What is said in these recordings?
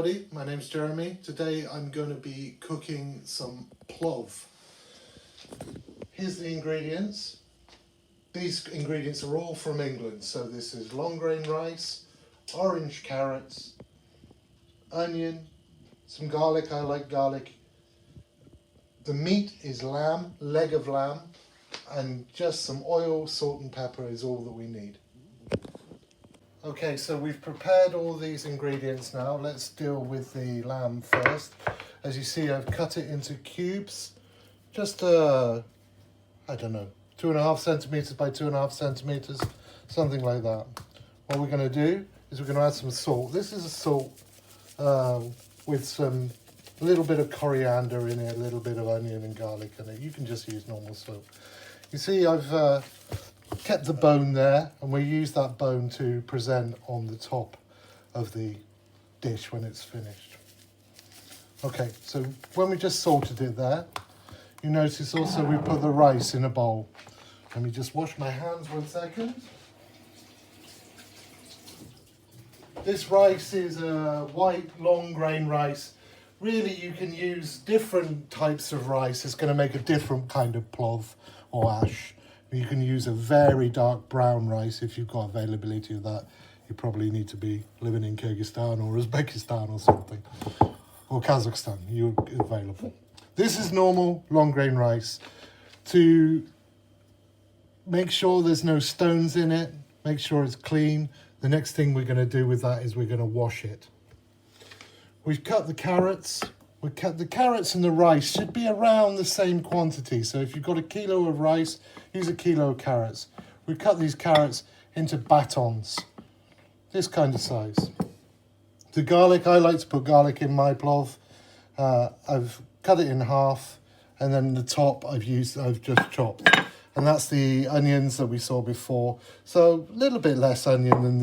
everybody, my name's Jeremy. Today I'm going to be cooking some plov. Here's the ingredients. These ingredients are all from England, so this is long grain rice, orange carrots, onion, some garlic, I like garlic. The meat is lamb, leg of lamb, and just some oil, salt and pepper is all that we need. Okay, so we've prepared all these ingredients now. Let's deal with the lamb first. As you see, I've cut it into cubes, just, I don't know, 2.5 centimetres by 2.5 centimetres, something like that. What we're going to do is we're going to add some salt. This is a salt with some little bit of coriander in it, a little bit of onion and garlic in it. You can just use normal salt. You see, I've kept the bone there, and we use that bone to present on the top of the dish when it's finished. Okay, so when we just salted it there, you notice also we put the rice in a bowl. Let me just wash my hands 1 second. This rice is a white long grain rice. Really, you can use different types of rice. It's going to make a different kind of plov or ash. You can use a very dark brown rice if you've got availability of that. You probably need to be living in Kyrgyzstan or Uzbekistan or something, or Kazakhstan, you're available. This is normal long grain rice. To make sure there's no stones in it, make sure it's clean, the next thing we're going to do with that is we're going to wash it. We've cut the carrots. The carrots and the rice should be around the same quantity. So if you've got 1 kilo of rice, use 1 kilo of carrots. We cut these carrots into batons, this kind of size. The garlic, I like to put garlic in my plov. I've cut it in half, and then the top I've just chopped. And that's the onions that we saw before. So a little bit less onion than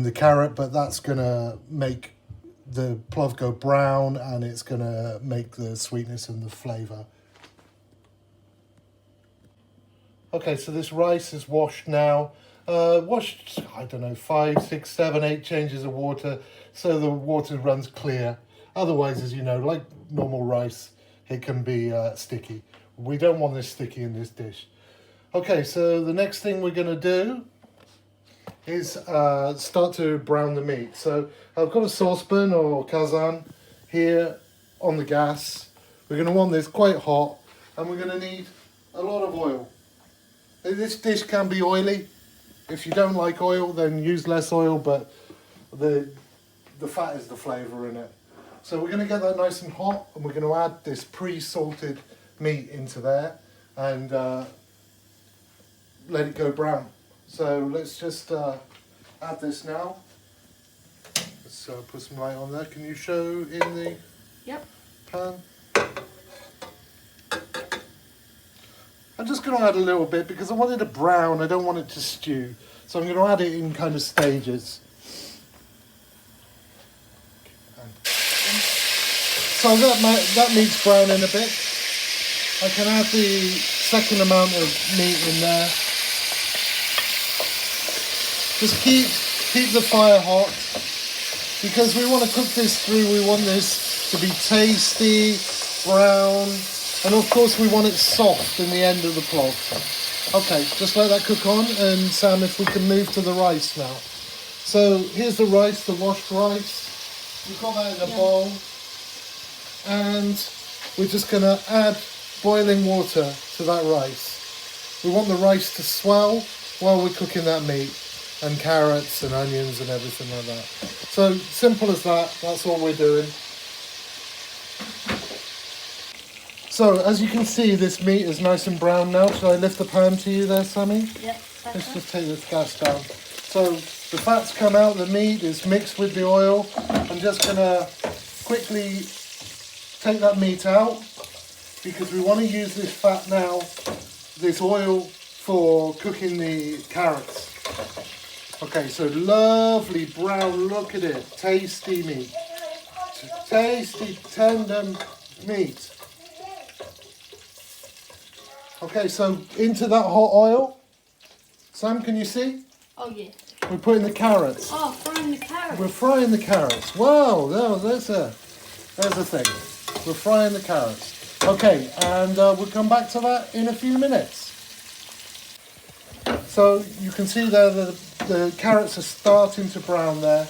the carrot, but that's gonna make the plov go brown, and it's going to make the sweetness and the flavour. Okay, so this rice is washed now. Washed, I don't know, 5, 6, 7, 8 changes of water, so the water runs clear. Otherwise, as you know, like normal rice, it can be sticky. We don't want this sticky in this dish. Okay, so the next thing we're going to do is start to brown the meat. So I've got a saucepan or kazan here on the gas. We're going to want this quite hot, and we're going to need a lot of oil. This dish can be oily. If you don't like oil, then use less oil, but the fat is the flavour in it. So we're going to get that nice and hot, and we're going to add this pre-salted meat into there and let it go brown. So let's just add this now. Let's put some light on there. Can you show in the pan? I'm just going to add a little bit because I want it to brown. I don't want it to stew. So I'm going to add it in kind of stages. So that meat's browning a bit. I can add the second amount of meat in there. Just keep the fire hot, because we want to cook this through. We want this to be tasty, brown, and of course we want it soft in the end of the plov. Okay, just let that cook on, and Sam, if we can move to the rice now. So here's the rice, the washed rice. We've got that in a bowl, and we're just going to add boiling water to that rice. We want the rice to swell while we're cooking that meat, and carrots and onions and everything like that. So simple as that, that's all we're doing. So as you can see, this meat is nice and brown now. Shall I lift the pan to you there, Sammy? Yeah. Let's just take this gas down. So the fat's come out, the meat is mixed with the oil. I'm just gonna quickly take that meat out, because we want to use this fat now, this oil, for cooking the carrots. Okay, so lovely brown, look at it, tasty meat. Tasty, tender meat. Okay, so into that hot oil. Sam, can you see? Oh, yeah. We're putting the carrots. Oh, frying the carrots. We're frying the carrots. Wow, there's a thing. We're frying the carrots. Okay, and we'll come back to that in a few minutes. So you can see there that the carrots are starting to brown there.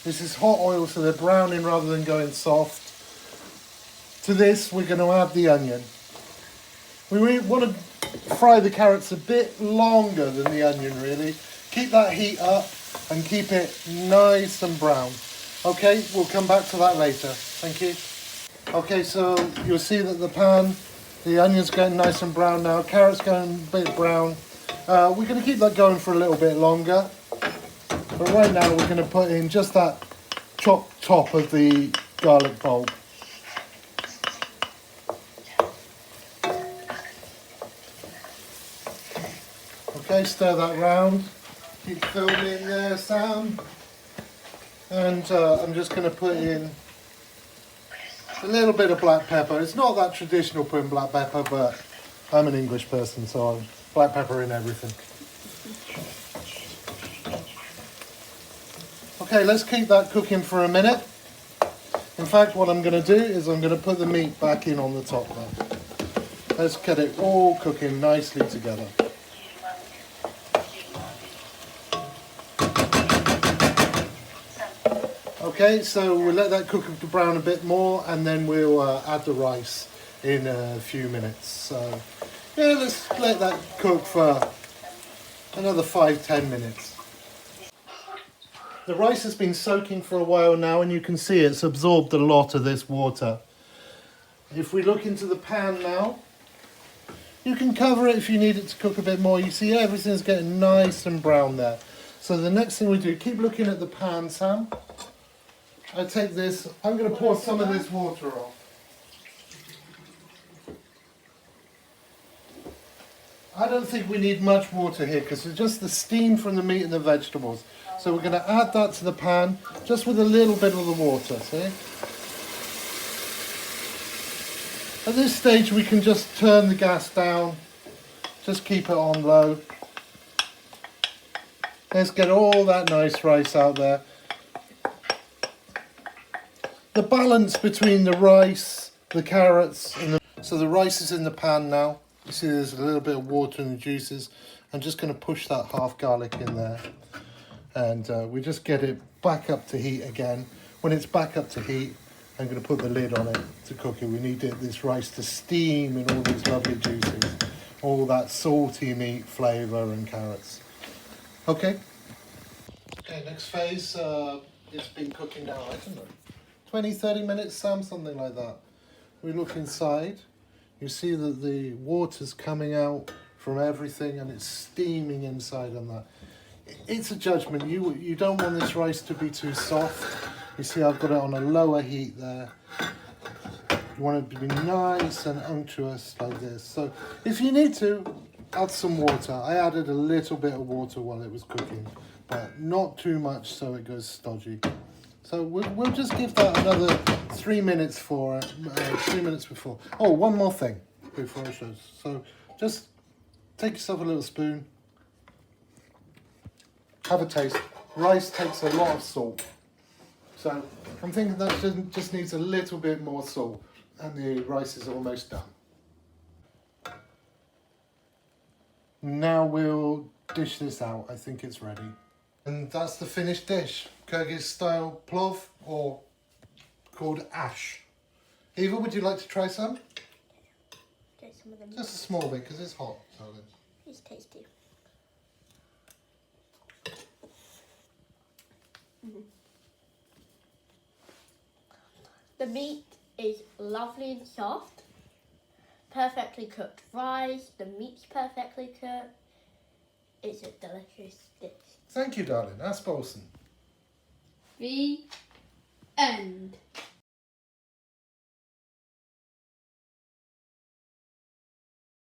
This is hot oil, so they're browning rather than going soft. To this, we're going to add the onion. We want to fry the carrots a bit longer than the onion, really. Keep that heat up and keep it nice and brown. Okay, we'll come back to that later. Thank you. Okay, so you'll see that the onion's getting nice and brown now. Carrots going a bit brown. We're going to keep that going for a little bit longer. But right now we're going to put in just that chopped top of the garlic bulb. Okay, stir that round. Keep filming there, Sam. And I'm just going to put in a little bit of black pepper. It's not that traditional putting black pepper, but I'm an English person, so I'm black pepper in everything. Okay, let's keep that cooking for a minute. In fact, what I'm going to do is I'm going to put the meat back in on the top now. Let's get it all cooking nicely together. Okay, so we'll let that cook to brown a bit more, and then we'll add the rice in a few minutes. So yeah, let's let that cook for another 5-10 minutes. The rice has been soaking for a while now, and you can see it's absorbed a lot of this water. If we look into the pan now, you can cover it if you need it to cook a bit more. You see everything's getting nice and brown there. So the next thing we do, keep looking at the pan, Sam. I take this, I'm going to pour some of this water off. I don't think we need much water here because it's just the steam from the meat and the vegetables. So we're going to add that to the pan just with a little bit of the water, see? At this stage we can just turn the gas down, just keep it on low. Let's get all that nice rice out there. The balance between the rice, the carrots, and so the rice is in the pan now. You see there's a little bit of water in the juices. I'm just going to push that half garlic in there. And we just get it back up to heat again. When it's back up to heat, I'm going to put the lid on it to cook it. We need this rice to steam in all these lovely juices. All that salty meat flavour and carrots. Okay. Okay, next phase. It's been cooking now, I don't know, 20-30 minutes, Sam, something like that. We look inside, you see that the water's coming out from everything and it's steaming inside on that. It's a judgment. You don't want this rice to be too soft. You see I've got it on a lower heat there. You want it to be nice and unctuous like this. So if you need to, add some water. I added a little bit of water while it was cooking, but not too much so it goes stodgy. So we'll just give that another 3 minutes for 3 minutes before. Oh, one more thing before I show. So just take yourself a little spoon. Have a taste. Rice takes a lot of salt. So I'm thinking that just needs a little bit more salt, and the rice is almost done. Now we'll dish this out. I think it's ready. And that's the finished dish. Kyrgyz style plov, or called ash. Eva, would you like to try some? Taste some of them. Just a small bit because it's hot, darling. It's tasty. The meat is lovely and soft. Perfectly cooked rice. The meat's perfectly cooked. It's a delicious dish. Thank you, darling. Asposen. The end.